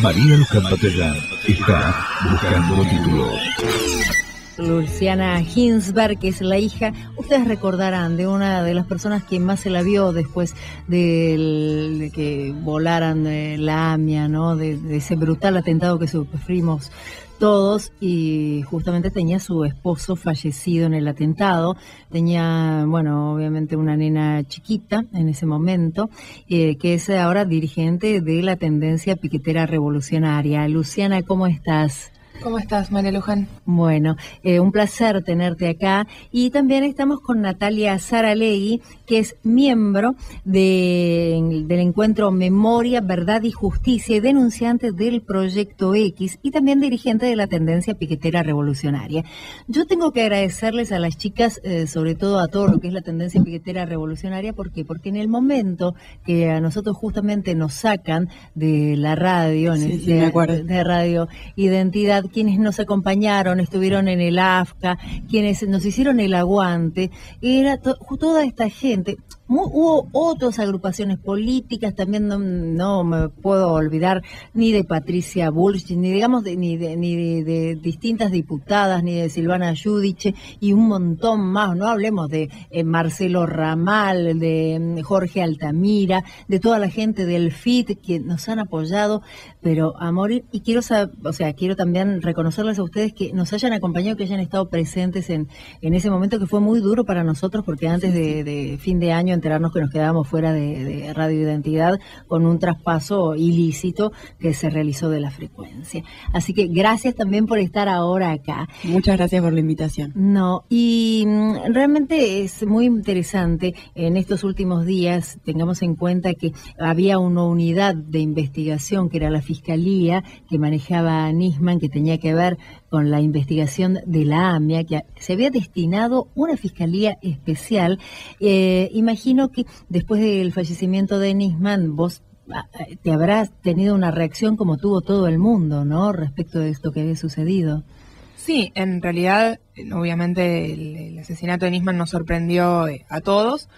María Luján Patellán está buscando título. Luciana Ginsberg, que es la hija, ustedes recordarán, de una de las personas que más se la vio después de que volaran de la AMIA, ¿no? De ese brutal atentado que sufrimos todos, y justamente tenía su esposo fallecido en el atentado. Tenía, bueno, obviamente una nena chiquita en ese momento, que es ahora dirigente de la tendencia piquetera revolucionaria. Luciana, ¿cómo estás? ¿Cómo estás, María Luján? Bueno, un placer tenerte acá. Y también estamos con Natalia Saralegui, que es miembro del encuentro Memoria, Verdad y Justicia y denunciante del Proyecto X y también dirigente de la tendencia piquetera revolucionaria. Yo tengo que agradecerles a las chicas, sobre todo a todo lo que es la tendencia piquetera revolucionaria. ¿Por qué? Porque en el momento que a nosotros justamente nos sacan de la radio, de Radio Identidad, quienes nos acompañaron, estuvieron en el AFCA, quienes nos hicieron el aguante, era toda esta gente. Hubo otras agrupaciones políticas, también no me puedo olvidar ni de Patricia Bullrich, ni digamos ni de distintas diputadas, ni de Silvana Giudice y un montón más. No hablemos de Marcelo Ramal, de Jorge Altamira, de toda la gente del FIT que nos han apoyado, pero a morir. Y quiero también reconocerles a ustedes que nos hayan acompañado, que hayan estado presentes en ese momento que fue muy duro para nosotros, porque antes de fin de año enterarnos que nos quedábamos fuera de Radio Identidad con un traspaso ilícito que se realizó de la frecuencia. Así que gracias también por estar ahora acá. Muchas gracias por la invitación. No, y realmente es muy interesante en estos últimos días. Tengamos en cuenta que había una unidad de investigación que era la Fiscalía, que manejaba Nisman, que tenía que ver con la investigación de la AMIA, que se había destinado una fiscalía especial. Imagino que después del fallecimiento de Nisman, vos te habrás tenido una reacción como tuvo todo el mundo, ¿no?, respecto de esto que había sucedido. Sí, en realidad, obviamente el asesinato de Nisman nos sorprendió a todos.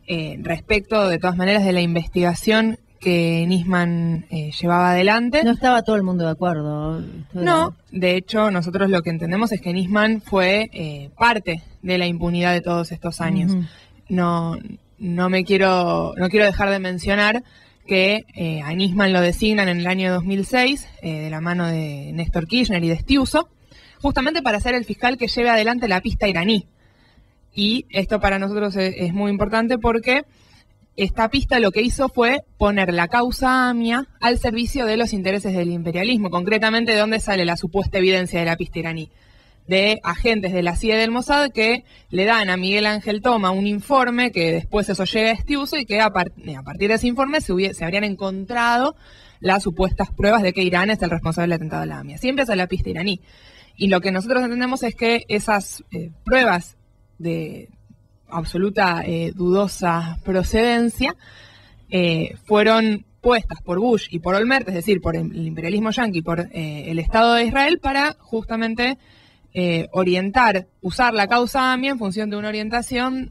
Respecto, de todas maneras, de la investigación que Nisman llevaba adelante. No estaba todo el mundo de acuerdo. No, de hecho, nosotros lo que entendemos es que Nisman fue parte de la impunidad de todos estos años. No quiero dejar de mencionar que a Nisman lo designan en el año 2006, de la mano de Néstor Kirchner y de Estiuso, justamente para ser el fiscal que lleve adelante la pista iraní. Y esto para nosotros es muy importante porque esta pista lo que hizo fue poner la causa AMIA al servicio de los intereses del imperialismo. Concretamente, ¿de dónde sale la supuesta evidencia de la pista iraní? De agentes de la CIA y del Mossad que le dan a Miguel Ángel Toma un informe, que después eso llega a Estiuso, y que a partir de ese informe se habrían encontrado las supuestas pruebas de que Irán es el responsable del atentado a la AMIA. Siempre es a la pista iraní. Y lo que nosotros entendemos es que esas pruebas de absoluta dudosa procedencia fueron puestas por Bush y por Olmert, es decir, por el imperialismo yanqui, por el Estado de Israel, para justamente usar la causa AMIA en función de una orientación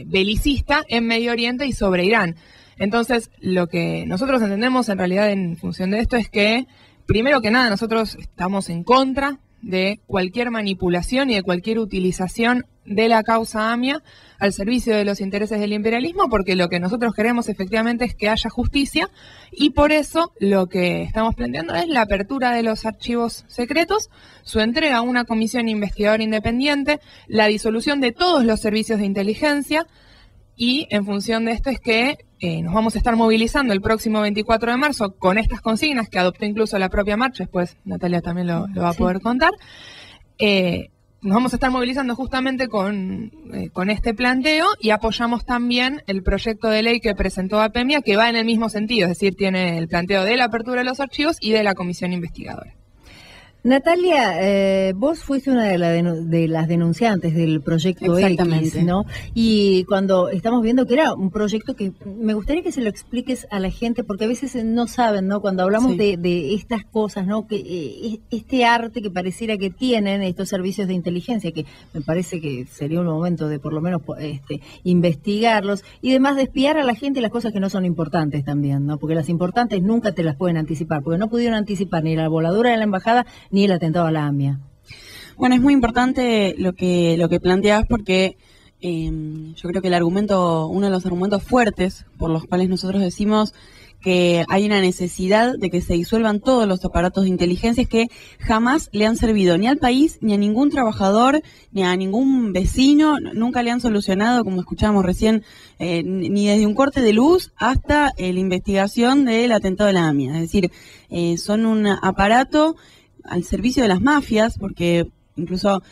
belicista en Medio Oriente y sobre Irán. Entonces, lo que nosotros entendemos en realidad en función de esto es que, primero que nada, nosotros estamos en contra de cualquier manipulación y de cualquier utilización de la causa AMIA al servicio de los intereses del imperialismo, porque lo que nosotros queremos efectivamente es que haya justicia, y por eso lo que estamos planteando es la apertura de los archivos secretos, su entrega a una comisión investigadora independiente, la disolución de todos los servicios de inteligencia, y en función de esto es que nos vamos a estar movilizando el próximo 24 de marzo con estas consignas que adoptó incluso la propia marcha. Después Natalia también lo va a poder contar. Nos vamos a estar movilizando justamente con este planteo, y apoyamos también el proyecto de ley que presentó APEMIA, que va en el mismo sentido, es decir, tiene el planteo de la apertura de los archivos y de la comisión investigadora. Natalia, vos fuiste una de las denunciantes del proyecto X, ¿no? Y cuando estamos viendo que era un proyecto que me gustaría que se lo expliques a la gente, porque a veces no saben, ¿no? Cuando hablamos de estas cosas, ¿no? Que este arte que pareciera que tienen estos servicios de inteligencia, que me parece que sería un momento de por lo menos investigarlos y además de espiar a la gente las cosas que no son importantes también, ¿no? Porque las importantes nunca te las pueden anticipar, porque no pudieron anticipar ni la voladura de la embajada ni el atentado a la AMIA. Bueno, es muy importante lo que planteas porque yo creo que uno de los argumentos fuertes por los cuales nosotros decimos que hay una necesidad de que se disuelvan todos los aparatos de inteligencia es que jamás le han servido ni al país, ni a ningún trabajador, ni a ningún vecino, nunca le han solucionado, como escuchábamos recién, ni desde un corte de luz hasta la investigación del atentado de la AMIA. Es decir, son un aparato al servicio de las mafias, porque incluso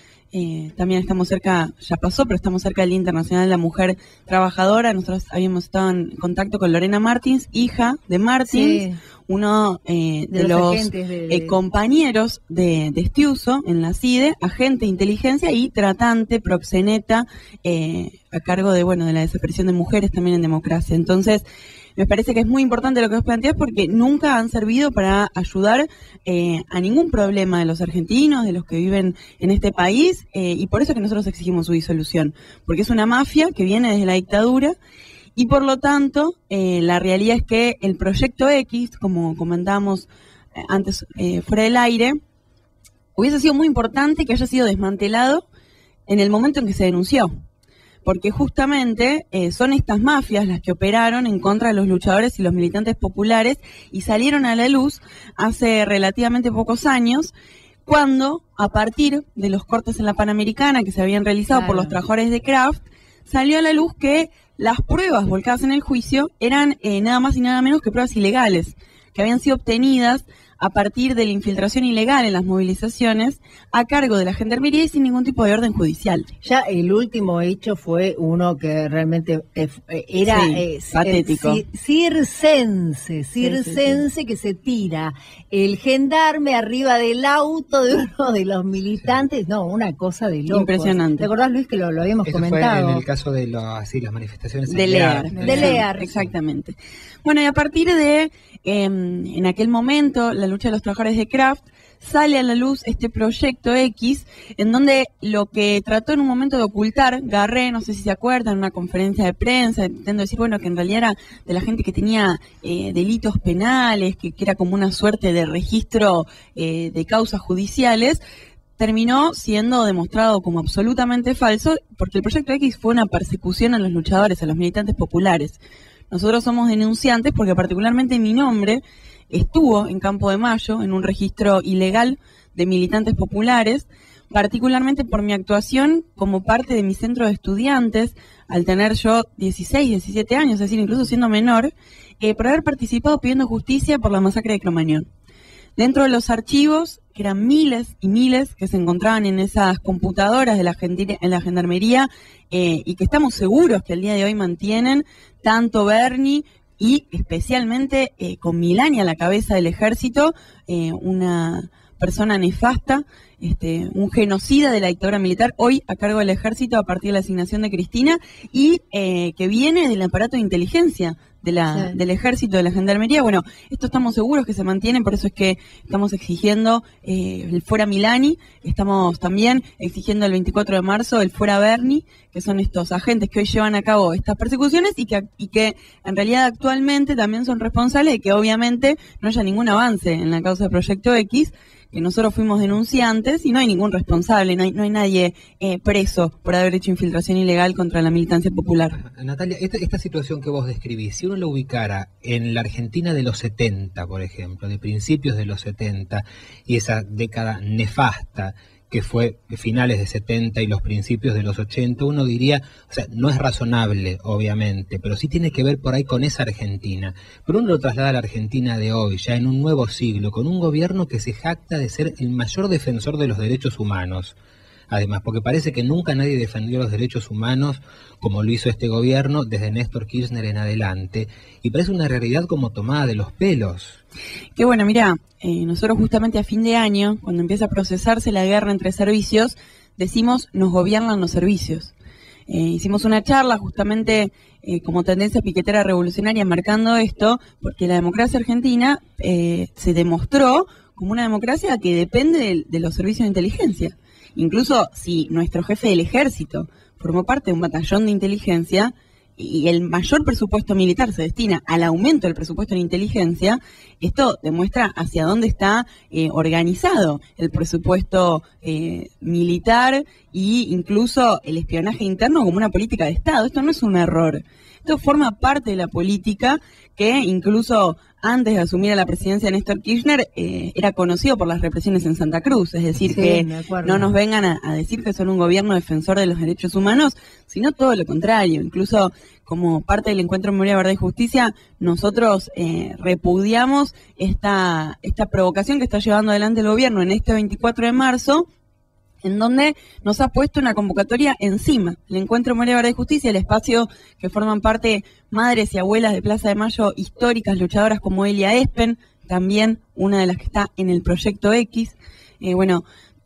también estamos cerca, ya pasó, pero estamos cerca del Día Internacional de la Mujer Trabajadora. Nosotros habíamos estado en contacto con Lorena Martins, hija de Martins, uno de los compañeros de Estiuso en la CIDE, agente de inteligencia y tratante, proxeneta, a cargo de la desaparición de mujeres también en democracia. Entonces, me parece que es muy importante lo que vos planteás porque nunca han servido para ayudar a ningún problema de los argentinos, de los que viven en este país, y por eso es que nosotros exigimos su disolución, porque es una mafia que viene desde la dictadura y por lo tanto la realidad es que el proyecto X, como comentábamos antes fuera del aire, hubiese sido muy importante que haya sido desmantelado en el momento en que se denunció. Porque justamente son estas mafias las que operaron en contra de los luchadores y los militantes populares y salieron a la luz hace relativamente pocos años, cuando a partir de los cortes en la Panamericana que se habían realizado por los trabajadores de Kraft, salió a la luz que las pruebas volcadas en el juicio eran nada más y nada menos que pruebas ilegales, que habían sido obtenidas a partir de la infiltración ilegal en las movilizaciones a cargo de la Gendarmería y sin ningún tipo de orden judicial. Ya el último hecho fue uno que realmente era patético. Circense que se tira el gendarme arriba del auto de uno de los militantes. No, una cosa de loco. Impresionante. ¿Te acordás, Luis, que lo habíamos comentado? Fue en el caso de las manifestaciones de Lear. Exactamente. Bueno, y a partir de en aquel momento, la lucha de los trabajadores de Kraft, sale a la luz este proyecto X, en donde lo que trató en un momento de ocultar Garré, no sé si se acuerdan, en una conferencia de prensa, intentando decir, que en realidad era de la gente que tenía delitos penales, que era como una suerte de registro de causas judiciales, terminó siendo demostrado como absolutamente falso, porque el proyecto X fue una persecución a los luchadores, a los militantes populares. Nosotros somos denunciantes porque particularmente mi nombre estuvo en Campo de Mayo, en un registro ilegal de militantes populares, particularmente por mi actuación como parte de mi centro de estudiantes, al tener yo 16, 17 años, es decir, incluso siendo menor, por haber participado pidiendo justicia por la masacre de Cromañón. Dentro de los archivos, que eran miles y miles que se encontraban en esas computadoras de la Gendarmería y que estamos seguros que al día de hoy mantienen tanto Bernie y especialmente con Milani a la cabeza del ejército, una persona nefasta, un genocida de la dictadura militar, hoy a cargo del ejército a partir de la asignación de Cristina y que viene del aparato de inteligencia del ejército, de la Gendarmería. Bueno, esto estamos seguros que se mantiene, por eso es que estamos exigiendo el fuera Milani, estamos también exigiendo el 24 de marzo el fuera Bernie, que son estos agentes que hoy llevan a cabo estas persecuciones y que en realidad actualmente también son responsables de que obviamente no haya ningún avance en la causa del Proyecto X, que nosotros fuimos denunciantes y no hay ningún responsable, no hay nadie preso por haber hecho infiltración ilegal contra la militancia popular. Natalia, esta situación que vos describís, si uno lo ubicara en la Argentina de los 70, por ejemplo, de principios de los 70, y esa década nefasta que fue finales de 70 y los principios de los 80, uno diría, no es razonable, obviamente, pero sí tiene que ver por ahí con esa Argentina. Pero uno lo traslada a la Argentina de hoy, ya en un nuevo siglo, con un gobierno que se jacta de ser el mayor defensor de los derechos humanos. además, porque parece que nunca nadie defendió los derechos humanos como lo hizo este gobierno desde Néstor Kirchner en adelante, y parece una realidad como tomada de los pelos. Que bueno, mira, nosotros justamente a fin de año, cuando empieza a procesarse la guerra entre servicios, decimos nos gobiernan los servicios. Hicimos una charla justamente como tendencia piquetera revolucionaria marcando esto, porque la democracia argentina se demostró como una democracia que depende de los servicios de inteligencia. Incluso si nuestro jefe del ejército formó parte de un batallón de inteligencia y el mayor presupuesto militar se destina al aumento del presupuesto en inteligencia, esto demuestra hacia dónde está organizado el presupuesto militar e incluso el espionaje interno como una política de Estado. Esto no es un error. Esto forma parte de la política que incluso antes de asumir a la presidencia de Néstor Kirchner era conocido por las represiones en Santa Cruz. Es decir, sí, que no nos vengan a decir que son un gobierno defensor de los derechos humanos, sino todo lo contrario. Incluso como parte del Encuentro Memoria, Verdad y Justicia, nosotros repudiamos esta provocación que está llevando adelante el gobierno en este 24 de marzo, en donde nos ha puesto una convocatoria encima. El Encuentro Memoria, Verdad y Justicia, el espacio que forman parte madres y abuelas de Plaza de Mayo históricas, luchadoras como Elia Espen, también una de las que está en el Proyecto X.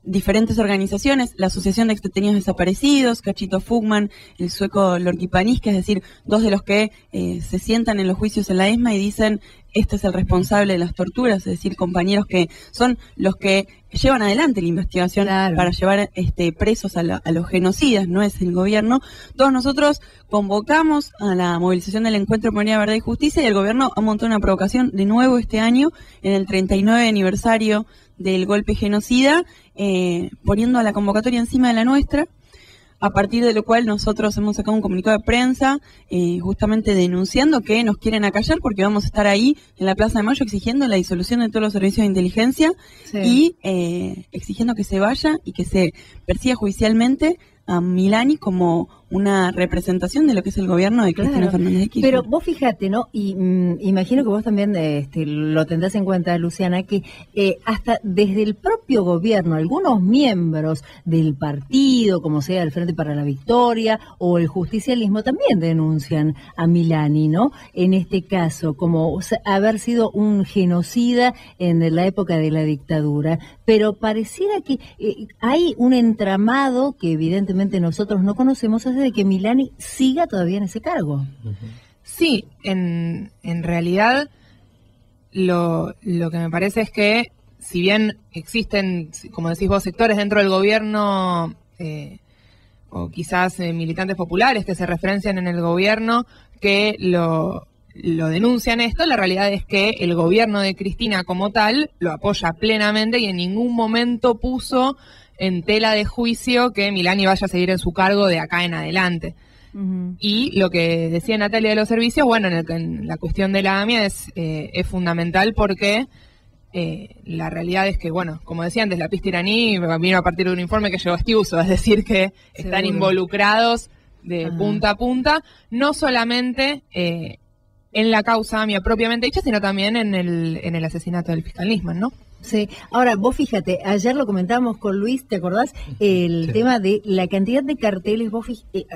Diferentes organizaciones, la Asociación de Exdetenidos Desaparecidos, Cachito Fugman, el sueco Lorki Paniske, es decir, dos de los que se sientan en los juicios en la ESMA y dicen, este es el responsable de las torturas, es decir, compañeros que son los que llevan adelante la investigación para llevar presos a los genocidas, no es el gobierno. Todos nosotros convocamos a la movilización del Encuentro por Memoria, Verdad y Justicia, y el gobierno ha montado una provocación de nuevo este año, en el 39 aniversario del golpe genocida, poniendo a la convocatoria encima de la nuestra, a partir de lo cual nosotros hemos sacado un comunicado de prensa justamente denunciando que nos quieren acallar porque vamos a estar ahí en la Plaza de Mayo exigiendo la disolución de todos los servicios de inteligencia y exigiendo que se vaya y que se persiga judicialmente a Milani como una representación de lo que es el gobierno de Cristina Fernández de Kirchner. Pero vos fíjate, ¿no? Y imagino que vos también lo tendrás en cuenta, Luciana, que hasta desde el propio gobierno, algunos miembros del partido, como sea el Frente para la Victoria o el justicialismo, también denuncian a Milani, ¿no? En este caso, como haber sido un genocida en la época de la dictadura. Pero pareciera que hay un entramado que evidentemente nosotros no conocemos, es de que Milani siga todavía en ese cargo. Sí, en realidad lo que me parece es que si bien existen, como decís vos, sectores dentro del gobierno o quizás militantes populares que se referencian en el gobierno que lo denuncian esto, la realidad es que el gobierno de Cristina como tal lo apoya plenamente y en ningún momento puso en tela de juicio que Milani vaya a seguir en su cargo de acá en adelante. Y lo que decía Natalia de los servicios, bueno, en la cuestión de la AMIA es fundamental porque la realidad es que, bueno, como decía antes, la pista iraní vino a partir de un informe que llegó a Estiuso, es decir, que están involucrados de punta a punta, no solamente en la causa AMIA propiamente dicha, sino también en el asesinato del fiscal Nisman, ¿no? Sí, ahora vos fíjate, ayer lo comentábamos con Luis, ¿te acordás? El tema de la cantidad de carteles,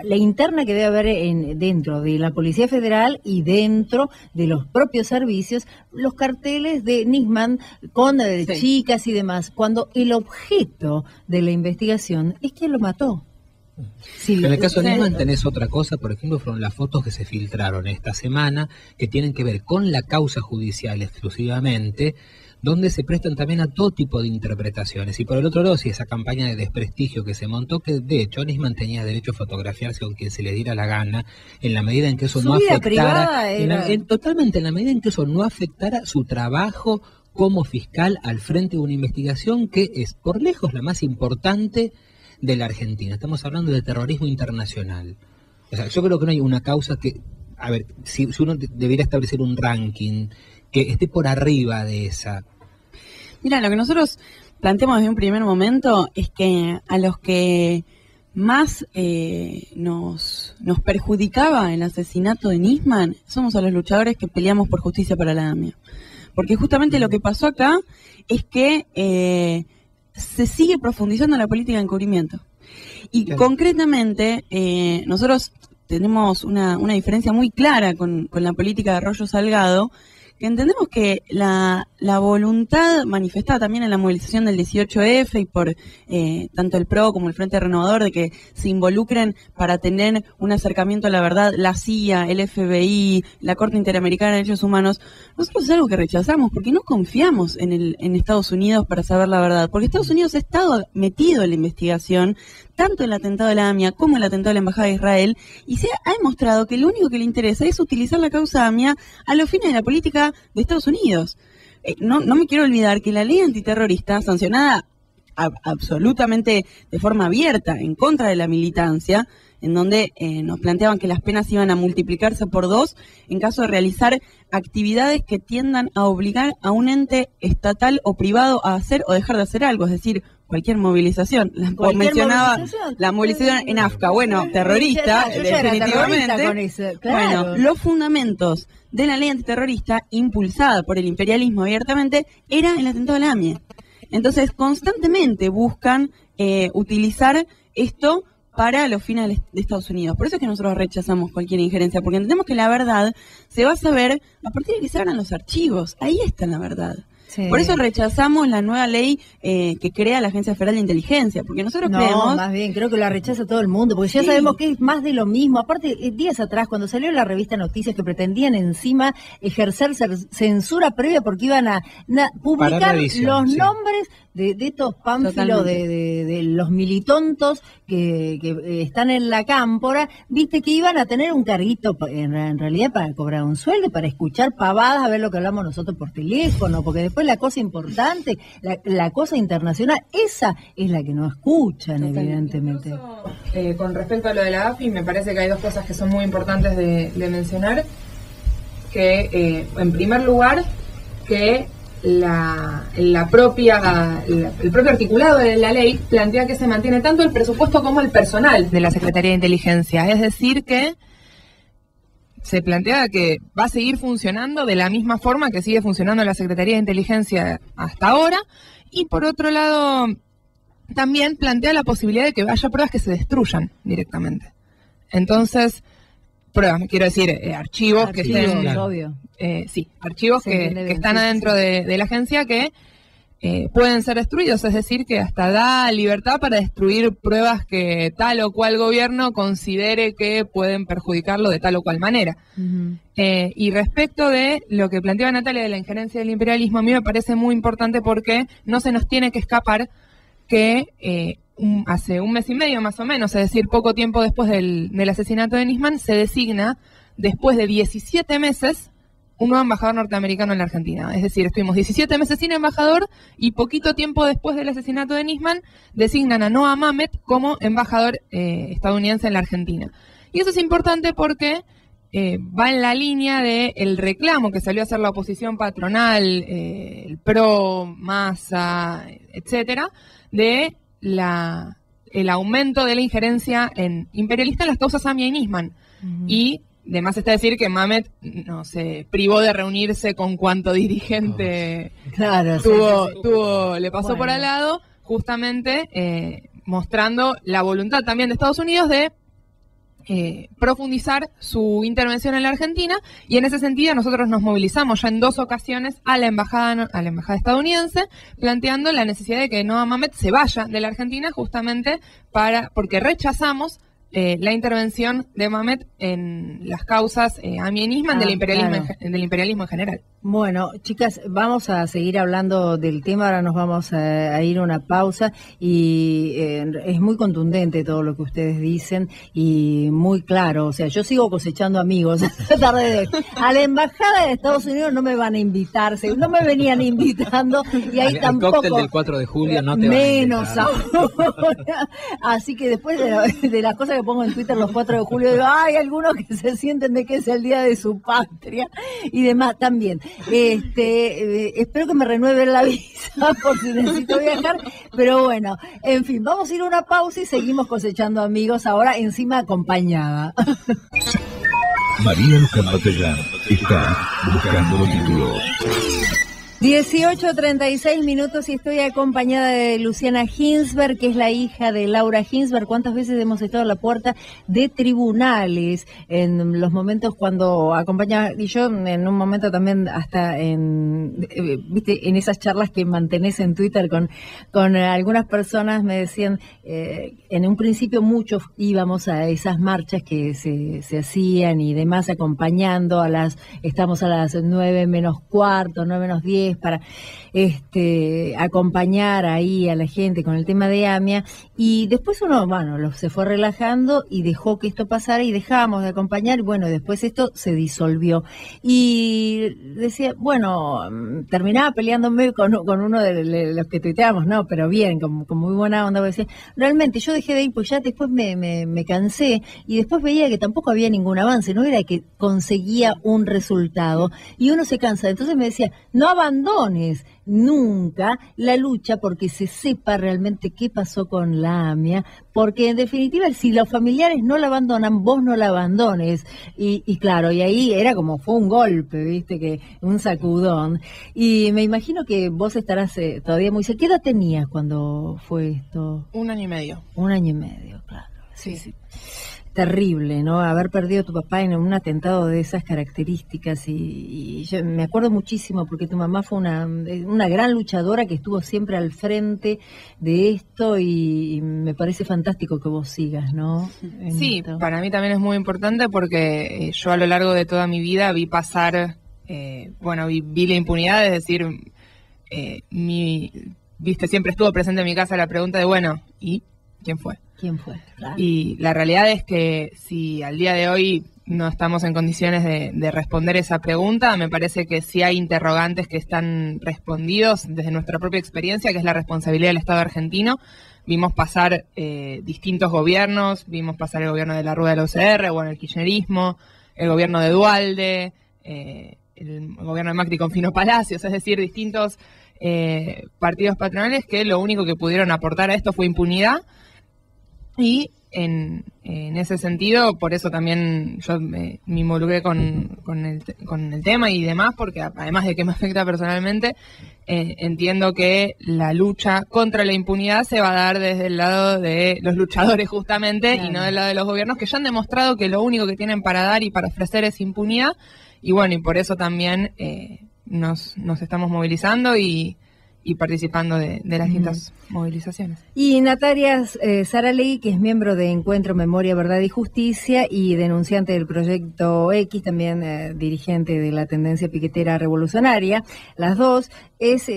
la interna que debe haber dentro de la Policía Federal y dentro de los propios servicios, los carteles de Nisman con chicas y demás, cuando el objeto de la investigación es quien lo mató. Sí, en el caso de Nisman tenés otra cosa, por ejemplo, fueron las fotos que se filtraron esta semana, que tienen que ver con la causa judicial exclusivamente, donde se prestan también a todo tipo de interpretaciones. Y por el otro lado, sí, esa campaña de desprestigio que se montó, que de hecho Nisman tenía derecho a fotografiarse con quien se le diera la gana, en la medida en que eso no afectara, totalmente en la medida en que eso no afectara su trabajo como fiscal al frente de una investigación que es por lejos la más importante de la Argentina. Estamos hablando de terrorismo internacional. O sea, yo creo que no hay una causa que, a ver, si uno debería establecer un ranking que esté por arriba de esa. Mira, lo que nosotros planteamos desde un primer momento es que a los que más nos perjudicaba el asesinato de Nisman somos a los luchadores que peleamos por justicia para la AMIA. Porque justamente lo que pasó acá es que se sigue profundizando la política de encubrimiento. Y concretamente, nosotros tenemos una diferencia muy clara con la política de Arroyo Salgado, que entendemos que la voluntad manifestada también en la movilización del 18F y por tanto el PRO como el Frente Renovador de que se involucren para tener un acercamiento a la verdad, la CIA, el FBI, la Corte Interamericana de Derechos Humanos, nosotros es algo que rechazamos porque no confiamos en Estados Unidos para saber la verdad, porque Estados Unidos ha estado metido en la investigación, tanto el atentado de la AMIA como el atentado de la Embajada de Israel, y se ha demostrado que lo único que le interesa es utilizar la causa AMIA a los fines de la política de Estados Unidos. No me quiero olvidar que la ley antiterrorista, sancionada absolutamente de forma abierta en contra de la militancia, en donde nos planteaban que las penas iban a multiplicarse por 2 en caso de realizar actividades que tiendan a obligar a un ente estatal o privado a hacer o dejar de hacer algo, es decir, cualquier movilización. Mencionaba la movilización en Afca, bueno, terrorista, definitivamente. Con eso, claro. Bueno, los fundamentos de la ley antiterrorista, impulsada por el imperialismo abiertamente, era el atentado de la AMIA. Entonces, constantemente buscan utilizar esto para los fines de Estados Unidos. Por eso es que nosotros rechazamos cualquier injerencia, porque entendemos que la verdad se va a saber a partir de que se abran los archivos. Ahí está la verdad. Sí. Por eso rechazamos la nueva ley que crea la Agencia Federal de Inteligencia, porque nosotros creemos... más bien, creo que la rechaza todo el mundo, porque ya sabemos que es más de lo mismo. Aparte, días atrás, cuando salió la revista Noticias, que pretendían encima ejercer censura previa porque iban a publicar los nombres de estos pánfilos de los militontos que están en la cámpora, viste que iban a tener un carguito en realidad para cobrar un sueldo, para escuchar pavadas, a ver lo que hablamos nosotros por teléfono, porque después la cosa importante, la cosa internacional, esa es la que no escuchan. Totalmente. Evidentemente. Incluso, con respecto a lo de la AFI, me parece que hay 2 cosas que son muy importantes de mencionar, que en primer lugar, que el propio articulado de la ley plantea que se mantiene tanto el presupuesto como el personal de la Secretaría de Inteligencia, es decir que se plantea que va a seguir funcionando de la misma forma que sigue funcionando la Secretaría de Inteligencia hasta ahora, y por otro lado también plantea la posibilidad de que haya pruebas que se destruyan directamente. Entonces, pruebas, quiero decir, archivos que estén... Claro. Obvio. Sí, archivos que están adentro de la agencia que pueden ser destruidos, es decir, que hasta da libertad para destruir pruebas que tal o cual gobierno considere que pueden perjudicarlo de tal o cual manera. Uh-huh. Y respecto de lo que planteaba Natalia de la injerencia del imperialismo, a mí me parece muy importante porque no se nos tiene que escapar que hace 1 mes y medio más o menos, es decir, poco tiempo después del asesinato de Nisman, se designa, después de 17 meses, un nuevo embajador norteamericano en la Argentina. Es decir, estuvimos 17 meses sin embajador y poquito tiempo después del asesinato de Nisman designan a Noah Mamet como embajador estadounidense en la Argentina. Y eso es importante porque va en la línea del reclamo que salió a hacer la oposición patronal, el PRO, Massa, etcétera, de el aumento de la injerencia imperialista en las causas AMIA y Nisman. Uh-huh. Y de más está decir que Mamet no se privó de reunirse con cuanto dirigente le pasó por al lado, justamente mostrando la voluntad también de Estados Unidos de profundizar su intervención en la Argentina, y en ese sentido nosotros nos movilizamos ya en 2 ocasiones a la embajada estadounidense, planteando la necesidad de que Noah Mamet se vaya de la Argentina, justamente porque rechazamos la intervención de Mamet en las causas AMIA y Nisman del imperialismo en general. Bueno, chicas, vamos a seguir hablando del tema, ahora nos vamos a ir a una pausa, y es muy contundente todo lo que ustedes dicen y muy claro, o sea, yo sigo cosechando amigos a la embajada de Estados Unidos no me van a invitar, no me venían invitando, y ahí tampoco. El cóctel del 4 de julio no te menos ahora. Así que después de las cosas que pongo en Twitter los 4 de julio, digo, hay algunos que se sienten de que es el día de su patria y demás también. Espero que me renueven la visa por si necesito viajar, pero bueno, en fin, vamos a ir a una pausa y seguimos cosechando amigos, ahora encima acompañada. María Luján Matellán está buscando títulos. 18:36 y estoy acompañada de Luciana Ginsberg, que es la hija de Laura Ginsberg. ¿Cuántas veces hemos estado a la puerta de tribunales en los momentos cuando acompañaba? Y yo en un momento también hasta viste, en esas charlas que mantenés en Twitter con algunas personas me decían, en un principio muchos íbamos a esas marchas que se hacían y demás acompañando estamos a las 9 menos cuarto, 9 menos 10 para acompañar ahí a la gente con el tema de AMIA, y después uno, se fue relajando y dejó que esto pasara y dejábamos de acompañar, y bueno, después esto se disolvió. Y decía, terminaba peleándome con uno de los que tuiteábamos, ¿no? Pero bien, con muy buena onda, decía, realmente yo dejé de ir, pues ya después me cansé, y después veía que tampoco había ningún avance, no era que conseguía un resultado, y uno se cansa. Entonces me decía, no abandones nunca la lucha porque se sepa realmente qué pasó con la AMIA, porque en definitiva si los familiares no la abandonan, vos no la abandones, y claro, y ahí era como fue un golpe, viste, que un sacudón, y me imagino que vos estarás todavía muy cerca. ¿Qué edad tenías cuando fue esto? 1 año y medio. 1 año y medio, claro. Sí. Terrible, ¿no? Haber perdido a tu papá en un atentado de esas características, y yo me acuerdo muchísimo porque tu mamá fue una gran luchadora que estuvo siempre al frente de esto, y me parece fantástico que vos sigas, ¿no? Sí, para mí también es muy importante porque yo a lo largo de toda mi vida vi pasar, vi la impunidad, es decir, viste, siempre estuvo presente en mi casa la pregunta de, ¿y quién fue? ¿Quién fue? Claro. Y la realidad es que si al día de hoy no estamos en condiciones de responder esa pregunta, me parece que sí hay interrogantes que están respondidos desde nuestra propia experiencia, que es la responsabilidad del Estado argentino. Vimos pasar distintos gobiernos, vimos pasar el gobierno de la Rúa de la UCR, el kirchnerismo, el gobierno de Duhalde, el gobierno de Macri con Fino Palacios, es decir, distintos partidos patronales que lo único que pudieron aportar a esto fue impunidad. Y en ese sentido, por eso también yo me involucré con el tema y demás, porque además de que me afecta personalmente, entiendo que la lucha contra la impunidad se va a dar desde el lado de los luchadores justamente, claro, y no del lado de los gobiernos, que ya han demostrado que lo único que tienen para dar y para ofrecer es impunidad, y por eso también nos estamos movilizando y participando de las distintas movilizaciones. Y Natalia Saralegui, que es miembro de Encuentro Memoria, Verdad y Justicia y denunciante del Proyecto X, también dirigente de la tendencia piquetera revolucionaria, las dos. Es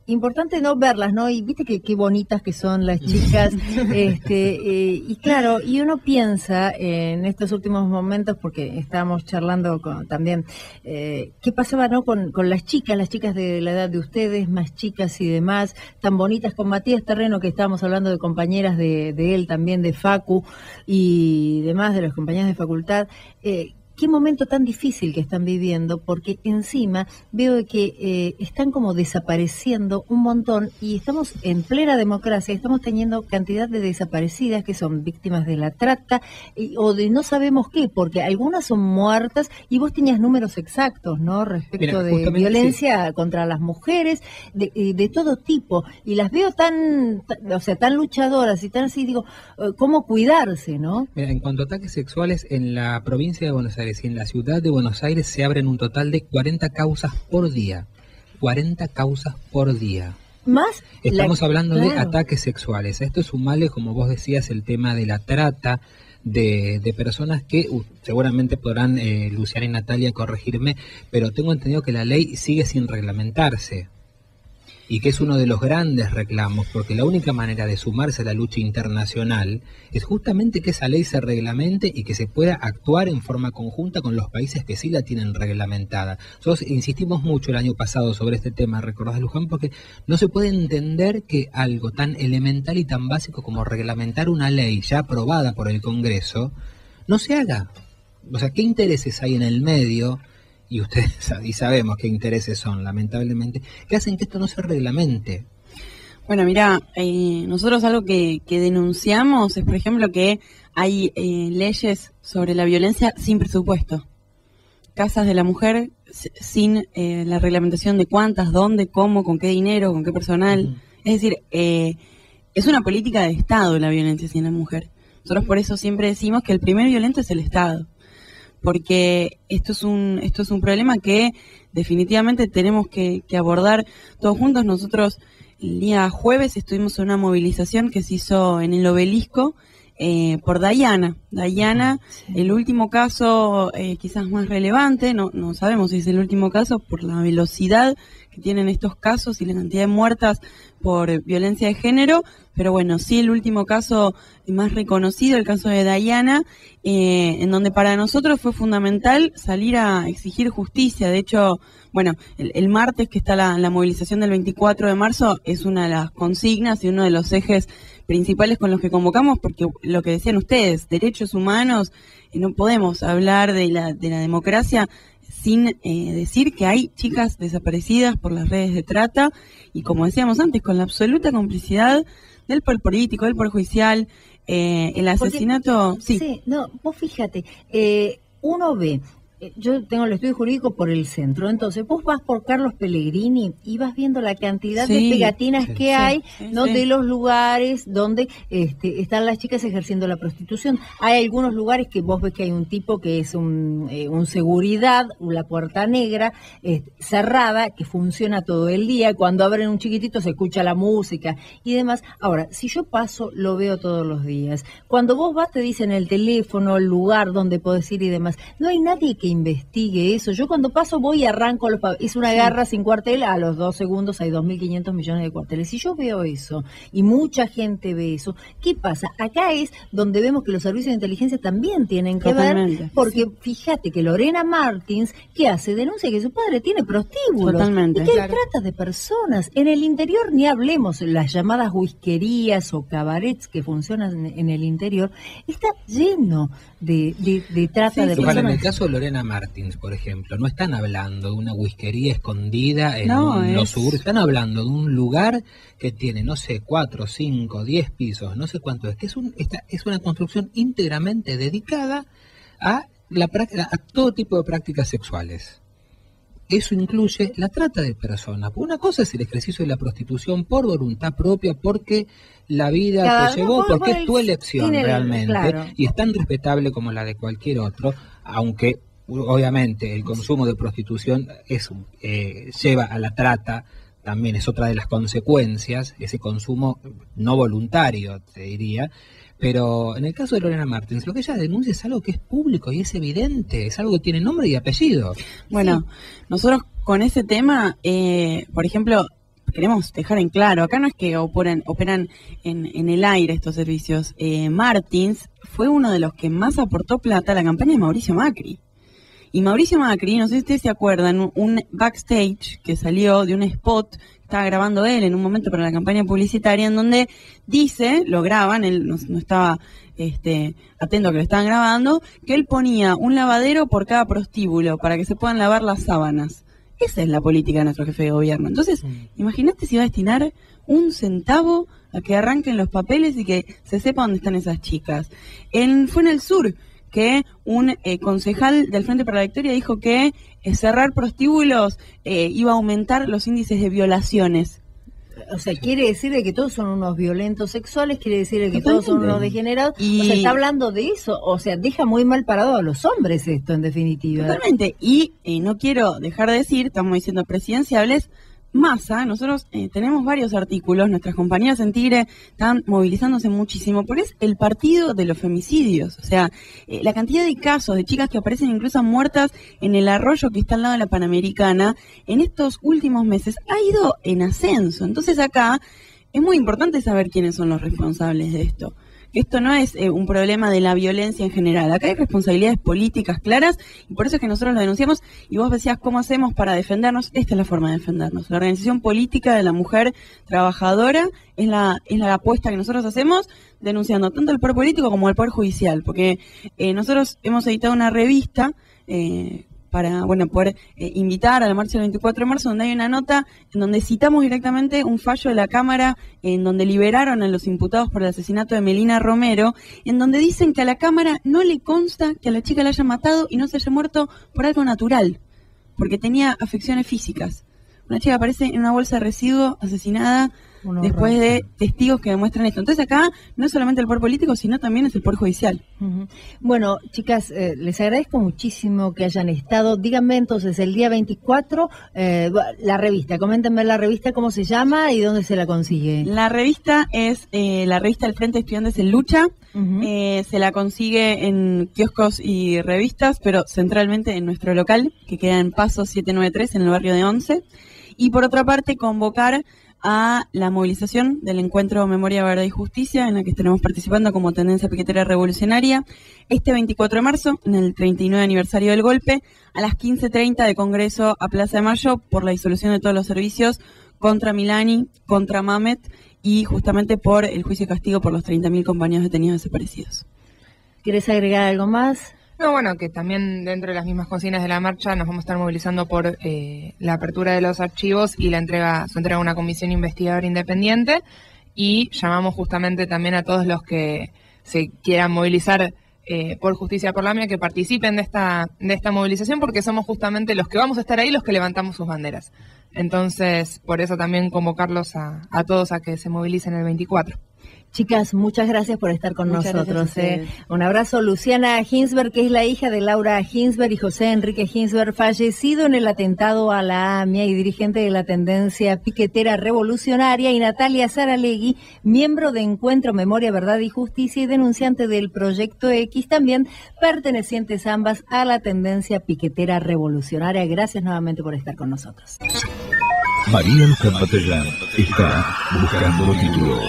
importante no verlas, ¿no? Y viste qué bonitas que son las chicas. Y claro, y uno piensa en estos últimos momentos, porque estábamos charlando también, qué pasaba, ¿no? Con las chicas de la edad de ustedes, más chicas y demás, tan bonitas, con Matías Terreno, que estábamos hablando de compañeras de él también, de Facu y demás, de las compañeras de facultad. Qué momento tan difícil que están viviendo, porque encima veo que están como desapareciendo un montón, y estamos en plena democracia, estamos teniendo cantidad de desaparecidas que son víctimas de la trata o de no sabemos qué, porque algunas son muertas, y vos tenías números exactos, ¿no? Respecto de violencia contra las mujeres, de todo tipo, y las veo tan luchadoras y tan así, digo, ¿cómo cuidarse, no? Mira, en cuanto a ataques sexuales en la provincia de Buenos Aires y en la ciudad de Buenos Aires se abren un total de 40 causas por día. 40 causas por día. Más estamos hablando de claro, ataques sexuales. A esto sumale, como vos decías, el tema de la trata de personas que seguramente podrán Luciana y Natalia corregirme, pero tengo entendido que la ley sigue sin reglamentarse, y que es uno de los grandes reclamos, porque la única manera de sumarse a la lucha internacional es justamente que esa ley se reglamente y que se pueda actuar en forma conjunta con los países que sí la tienen reglamentada. Nosotros insistimos mucho el año pasado sobre este tema, ¿recordás, Luján? Porque no se puede entender que algo tan elemental y tan básico como reglamentar una ley ya aprobada por el Congreso no se haga. O sea, ¿qué intereses hay en el medio? Y ustedes y sabemos qué intereses son, lamentablemente, que hacen que esto no se reglamente. Bueno, mira, nosotros algo que denunciamos es, por ejemplo, que hay leyes sobre la violencia sin presupuesto. casas de la mujer sin la reglamentación de cuántas, dónde, cómo, con qué dinero, con qué personal. Es decir, es una política de Estado la violencia hacia la mujer. Nosotros por eso siempre decimos que el primer violento es el Estado, porque esto es un problema que definitivamente tenemos que abordar todos juntos. Nosotros el día jueves estuvimos en una movilización que se hizo en el Obelisco por Dayana. Dayana, el último caso quizás más relevante, no sabemos si es el último caso por la velocidad que tienen estos casos y la cantidad de muertas por violencia de género, pero bueno, sí el último caso más reconocido, el caso de Dayana, en donde para nosotros fue fundamental salir a exigir justicia. De hecho, bueno, el martes que está la movilización del 24 de marzo es una de las consignas y uno de los ejes principales con los que convocamos, porque lo que decían ustedes, derechos humanos, no podemos hablar de la democracia sin decir que hay chicas desaparecidas por las redes de trata y, como decíamos antes, con la absoluta complicidad del poder político, del poder judicial, el asesinato... Porque, sí, no, vos fíjate, uno ve... Yo tengo el estudio jurídico por el centro, entonces vos vas por Carlos Pellegrini y vas viendo la cantidad de pegatinas que hay, ¿no? De los lugares donde están las chicas ejerciendo la prostitución. Hay algunos lugares que vos ves que hay un tipo que es un seguridad, la puerta negra, cerrada, que funciona todo el día. Cuando abren un chiquitito se escucha la música y demás. Ahora, si yo paso, lo veo todos los días. Cuando vos vas te dicen el teléfono, el lugar donde podés ir y demás. No hay nadie que investigue eso. Yo cuando paso voy y arranco es una garra sin cuartel, a los 2 segundos hay 2.500 millones de cuarteles. Si yo veo eso y mucha gente ve eso, ¿qué pasa? Acá es donde vemos que los servicios de inteligencia también tienen que ver, porque fíjate que Lorena Martins, ¿qué hace? Denuncia que su padre tiene prostíbulos. Totalmente. Y que hay trata de personas. En el interior ni hablemos, las llamadas whiskerías o cabarets que funcionan en el interior, está lleno de trata de personas. En el caso de Lorena Martins, por ejemplo, no están hablando de una whiskería escondida en los suburbios, están hablando de un lugar que tiene, no sé, 4, 5, 10 pisos, no sé cuánto es, que es una construcción íntegramente dedicada a todo tipo de prácticas sexuales. Eso incluye la trata de personas. Una cosa es el ejercicio de la prostitución por voluntad propia, porque la vida te llevó, porque es tu elección realmente, y es tan respetable como la de cualquier otro, aunque obviamente el consumo de prostitución lleva a la trata, también es otra de las consecuencias, ese consumo no voluntario, te diría. Pero en el caso de Lorena Martins, lo que ella denuncia es algo que es público y es evidente, es algo que tiene nombre y apellido. Bueno, nosotros con ese tema, por ejemplo, queremos dejar en claro, acá no es que operan en el aire estos servicios. Martins fue uno de los que más aportó plata a la campaña de Mauricio Macri. Y Mauricio Macri, no sé si ustedes se acuerdan, un backstage que salió de un spot, estaba grabando él en un momento para la campaña publicitaria, en donde dice, lo graban, él no estaba atento a que lo estaban grabando, que él ponía un lavadero por cada prostíbulo para que se puedan lavar las sábanas. Esa es la política de nuestro jefe de gobierno. Entonces, imagínate si va a destinar 1 centavo a que arranquen los papeles y que se sepa dónde están esas chicas. Fue en el sur que un concejal del Frente para la Victoria dijo que cerrar prostíbulos iba a aumentar los índices de violaciones. O sea, quiere decir que todos son unos violentos sexuales, quiere decir que todos son unos degenerados. O sea, está hablando de eso. O sea, deja muy mal parado a los hombres esto, en definitiva. Totalmente. Y no quiero dejar de decir, estamos diciendo presidenciables, Massa, nosotros tenemos varios artículos, nuestras compañeras en Tigre están movilizándose muchísimo, porque es el partido de los femicidios. O sea, la cantidad de casos de chicas que aparecen incluso muertas en el arroyo que está al lado de la Panamericana, en estos últimos meses ha ido en ascenso. Entonces acá es muy importante saber quiénes son los responsables de esto. Esto no es un problema de la violencia en general. Acá hay responsabilidades políticas claras y por eso es que nosotros lo denunciamos. Y vos decías, ¿cómo hacemos para defendernos? Esta es la forma de defendernos. La organización política de la mujer trabajadora es la apuesta que nosotros hacemos, denunciando tanto al poder político como al poder judicial. Porque nosotros hemos editado una revista para poder invitar a la marcha del 24 de marzo, donde hay una nota en donde citamos directamente un fallo de la Cámara en donde liberaron a los imputados por el asesinato de Melina Romero, en donde dicen que a la Cámara no le consta que a la chica la hayan matado y no se haya muerto por algo natural, porque tenía afecciones físicas. Una chica aparece en una bolsa de residuos asesinada después de testigos que demuestran esto. Entonces acá no es solamente el poder político, sino también es el poder judicial. Bueno, chicas, les agradezco muchísimo que hayan estado. Díganme entonces, el día 24, la revista, coméntenme la revista, cómo se llama y dónde se la consigue. La revista es la revista del Frente de Estudiantes en Lucha. Se la consigue en kioscos y revistas, pero centralmente en nuestro local, que queda en Paso 793, en el barrio de Once. Y por otra parte, convocar a la movilización del encuentro Memoria, Verdad y Justicia, en la que estaremos participando como Tendencia Piquetera Revolucionaria, este 24 de marzo, en el 39 aniversario del golpe, a las 15:30 de Congreso a Plaza de Mayo, por la disolución de todos los servicios contra Milani, contra Mamet y justamente por el juicio y castigo por los 30.000 compañeros detenidos desaparecidos. ¿Quieres agregar algo más? No, bueno, que también dentro de las mismas consignas de la marcha nos vamos a estar movilizando por la apertura de los archivos y su entrega a una comisión investigadora independiente, y llamamos justamente también a todos los que se quieran movilizar por Justicia por la Mía que participen de esta movilización, porque somos justamente los que vamos a estar ahí, los que levantamos sus banderas. Entonces, por eso también convocarlos a todos a que se movilicen el 24. Chicas, muchas gracias por estar con Muchas nosotros. gracias Un abrazo. Luciana Ginsberg, que es la hija de Laura Ginsberg y José Enrique Ginsberg, fallecido en el atentado a la AMIA y dirigente de la Tendencia Piquetera Revolucionaria, y Natalia Saralegui, miembro de Encuentro Memoria, Verdad y Justicia y denunciante del Proyecto X, también pertenecientes ambas a la Tendencia Piquetera Revolucionaria. Gracias nuevamente por estar con nosotros. María Luján Batallán está buscando títulos.